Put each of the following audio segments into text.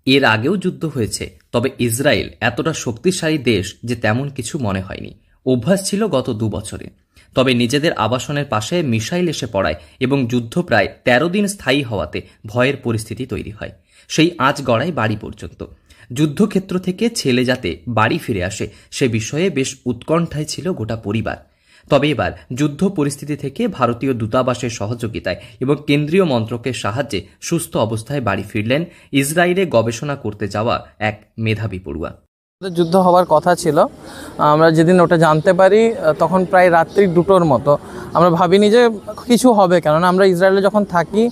এর আগেও যুদ্ধ হয়েছে, তবে ইসরায়েল এতটা শক্তিশালী দেশ যে তেমন কিছু মনে হয়নি। অভ্যাস ছিল গত 2 বছরে। তবে নিজেদের আবাসনের পাশে মিসাইল এসে পড়ায় এবং যুদ্ধ প্রায় 13 দিন স্থায়ী হওয়াতে ভয়ের পরিস্থিতি তৈরি হয়। সেই আঁচ গড়ায় বাড়ি পর্যন্ত। যুদ্ধক্ষেত্র থেকে ছেলে যাতে বাড়ি ফিরে আসে সে বিষয়ে বেশ উৎকণ্ঠায় ছিল গোটা পরিবার। তবে এবার যুদ্ধ পরিস্থিতি থেকে ভারতীয় দূতাবাসের সহযোগিতায় এবং কেন্দ্রীয় মন্ত্রকের সাহায্যে সুস্থ অবস্থায় বাড়ি ফিরলেন ইসরায়েলে গবেষণা করতে যাওয়া এক মেধাবী পড়ুয়া। যুদ্ধ হওয়ার কথা ছিল, আমরা যেদিন ওটা জানতে পারি তখন প্রায় রাত্রি 2টোর মতো। আমরা ভাবিনি যে কিছু হবে, কেননা আমরা ইসরায়েলে যখন থাকি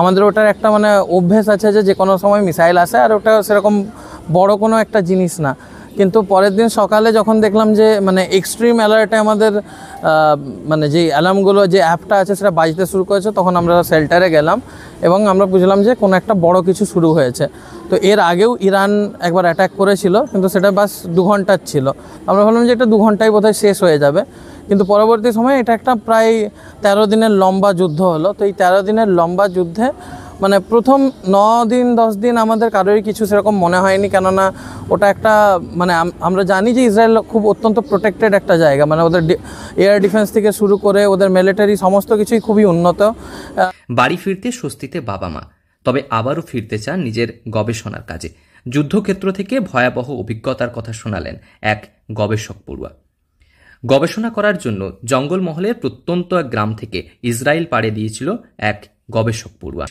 আমাদের ওটার একটা অভ্যেস আছে যে কোনো সময় মিসাইল আসে, আর ওটা সেরকম বড় কোনো একটা জিনিস না। কিন্তু পরের দিন সকালে যখন দেখলাম যে এক্সট্রিম অ্যালার্টে আমাদের যে অ্যালার্মগুলো, যে অ্যাপটা আছে সেটা বাজতে শুরু করেছে, তখন আমরা শেল্টারে গেলাম এবং আমরা বুঝলাম যে কোনো একটা বড় কিছু শুরু হয়েছে। তো এর আগেও ইরান একবার অ্যাটাক করেছিল, কিন্তু সেটা বাস 2 ঘন্টার ছিল। আমরা ভাবলাম যে এটা 2 ঘন্টায় বোধহয় শেষ হয়ে যাবে, কিন্তু পরবর্তী সময়ে এটা একটা প্রায় 13 দিনের লম্বা যুদ্ধ হলো। তো এই 13 দিনের লম্বা যুদ্ধে প্রথম 9 দিন 10 দিন আমাদের কারোরই কিছু সেরকম মনে হয়নি, কেননা ওটা একটা আমরা জানি যে ইসরায়েল খুব অত্যন্ত প্রোটেক্টেড একটা জায়গা। ওদের এয়ার ডিফেন্স থেকে শুরু করে ওদের মিলিটারি সমস্ত কিছুই খুবই উন্নত। বাড়ি ফিরতে স্বস্তিতে বাবা মা, তবে আবারও ফিরতে চান নিজের গবেষণার কাজে। যুদ্ধক্ষেত্র থেকে ভয়াবহ অভিজ্ঞতার কথা শোনালেন এক গবেষক পড়ুয়া। গবেষণা করার জন্য জঙ্গলমহলের প্রত্যন্ত এক গ্রাম থেকে ইসরায়েল পাড়ি দিয়েছিল এক গবেষক পড়ুয়া।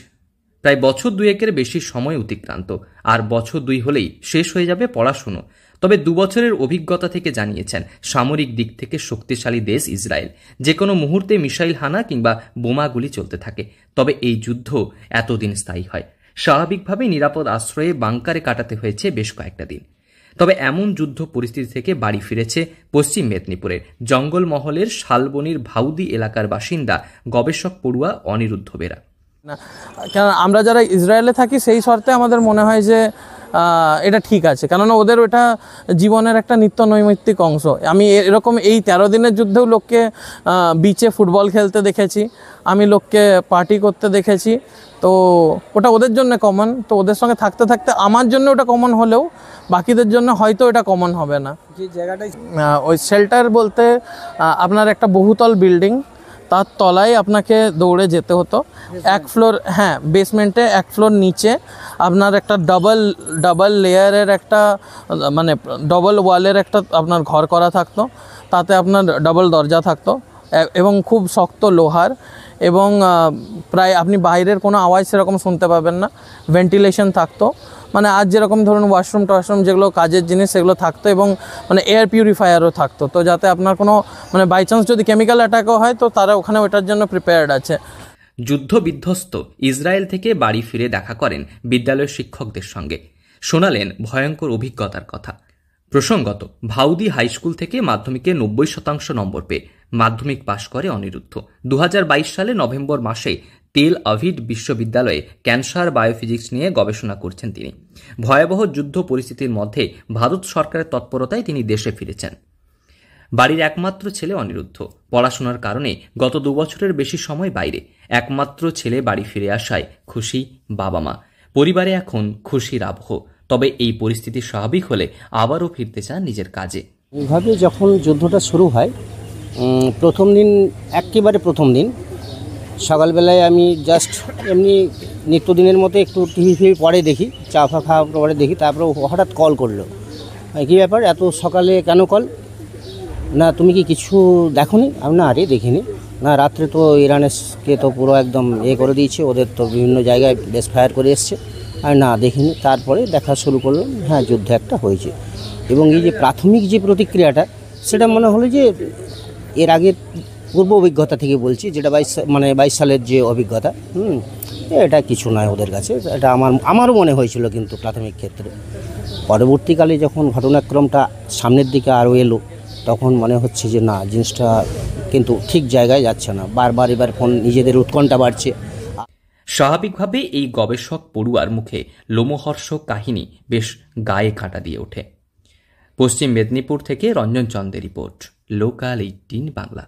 প্রায় বছর 2-এর বেশি সময় অতিক্রান্ত, আর বছর 2 হলেই শেষ হয়ে যাবে পড়াশুনো। তবে 2 বছরের অভিজ্ঞতা থেকে জানিয়েছেন সামরিক দিক থেকে শক্তিশালী দেশ ইসরায়েল। যে কোনো মুহূর্তে মিসাইল হানা কিংবা বোমাগুলি চলতে থাকে। তবে এই যুদ্ধ এতদিন স্থায়ী হয়। স্বাভাবিকভাবেই নিরাপদ আশ্রয়ে বাংকারে কাটাতে হয়েছে বেশ কয়েকটা দিন। তবে এমন যুদ্ধ পরিস্থিতি থেকে বাড়ি ফিরেছে পশ্চিম মেদিনীপুরের জঙ্গলমহলের শালবনির ভাউদি এলাকার বাসিন্দা গবেষক পড়ুয়া অনিরুদ্ধ বেরা। কেন আমরা যারা ইসরায়েলে থাকি সেই শর্তে আমাদের মনে হয় যে এটা ঠিক আছে, কেননা ওদের ওটা জীবনের একটা নিত্য নৈমিত্তিক অংশ। আমি এরকম এই 13 দিনের যুদ্ধেও লোককে বিচে ফুটবল খেলতে দেখেছি, আমি লোককে পার্টি করতে দেখেছি। তো ওটা ওদের জন্য কমন। তো ওদের সঙ্গে থাকতে থাকতে আমার জন্য ওটা কমন হলেও বাকিদের জন্য হয়তো এটা কমন হবে না। যে জায়গাটায় ওই শেল্টার বলতে আপনার একটা বহুতল বিল্ডিং, তার তলায় আপনাকে দৌড়ে যেতে হতো। 1 ফ্লোর, হ্যাঁ, বেসমেন্টে 1 ফ্লোর নিচে আপনার একটা ডাবল লেয়ারের একটা ডবল ওয়ালের একটা আপনার ঘর করা থাকতো। তাতে আপনার ডাবল দরজা থাকতো এবং খুব শক্ত লোহার, এবং প্রায় আপনি বাইরের কোনো আওয়াজ সেরকম শুনতে পাবেন না। ভেন্টিলেশন থাকতো, আজ যেরকম ধরুন ওয়াশরুম টওয়াশরুম যেগুলো কাজের জিনিস সেগুলো থাকতো, এবং এয়ার পিউরিফায়ারও থাকতো। তো যাতে আপনার কোনো বাই চান্স যদি কেমিক্যাল অ্যাটাকও হয় তো তারা ওখানে ওটার জন্য প্রিপেয়ার্ড আছে। যুদ্ধ বিধ্বস্ত ইসরায়েল থেকে বাড়ি ফিরে দেখা করেন বিদ্যালয়ের শিক্ষকদের সঙ্গে। শোনালেন ভয়ঙ্কর অভিজ্ঞতার কথা। প্রসঙ্গত, ভাউদি হাইস্কুল থেকে মাধ্যমিকে 90% নম্বর পেয়ে মাধ্যমিক পাশ করে অনিরুদ্ধ। 2022 সালে নভেম্বর মাসে তেল আভিভ বিশ্ববিদ্যালয়ে ক্যান্সার বায়োফিজিক্স নিয়ে গবেষণা করছেন তিনি। ভয়াবহ যুদ্ধ পরিস্থিতির মধ্যে ভারত সরকারের তৎপরতায় তিনি দেশে ফিরেছেন। বাড়ির একমাত্র ছেলে অনিরুদ্ধ। পড়াশোনার কারণে গত 2 বছরের বেশি সময় বাইরে। একমাত্র ছেলে বাড়ি ফিরে আসায় খুশি বাবা মা। পরিবারে এখন খুশির আবহ। তবে এই পরিস্থিতি স্বাভাবিক হলে আবারও ফিরতে চান নিজের কাজে। এইভাবে যখন যুদ্ধটা শুরু হয়, প্রথম দিন, একেবারে প্রথম দিন সকালবেলায় আমি জাস্ট এমনি নিত্যদিনের মতো একটু টিভি পরে দেখি, চা ফা খাওয়ার পরে দেখি। তারপরে হঠাৎ কল করলো, কী ব্যাপার এত সকালে কেন কল? না তুমি কি কিছু দেখোনি? আমি না, আরে দেখিনি। না, রাত্রে তো ইরানকে তো পুরো একদম করে দিয়েছে, ওদের তো বিভিন্ন জায়গায় বেশ ফায়ার করে এসছে। আর না, দেখিনি। তারপরে দেখা শুরু করলাম, হ্যাঁ যুদ্ধ একটা হয়েছে। এবং এই যে প্রাথমিক যে প্রতিক্রিয়াটা, সেটা মনে হলো যে এর আগের পূর্ব অভিজ্ঞতা থেকে বলছি, যেটা 22 সালের যে অভিজ্ঞতা, এটা কিছু নয় ওদের কাছে। এটা আমারও মনে হয়েছিল, কিন্তু প্রাথমিক ক্ষেত্রে। পরবর্তীকালে যখন ঘটনাক্রমটা সামনের দিকে আরও এলো, তখন মনে হচ্ছে যে না, জিনিসটা কিন্তু ঠিক জায়গায় যাচ্ছে না। বারবার এবার নিজেদের উৎকণ্ঠা বাড়ছে। স্বাভাবিকভাবে এই গবেষক পড়ুয়ার মুখে লোমহর্ষক কাহিনী বেশ গায়ে কাঁটা দিয়ে ওঠে। পশ্চিম মেদিনীপুর থেকে রঞ্জন চন্দের রিপোর্ট, লোকাল 18 বাংলা।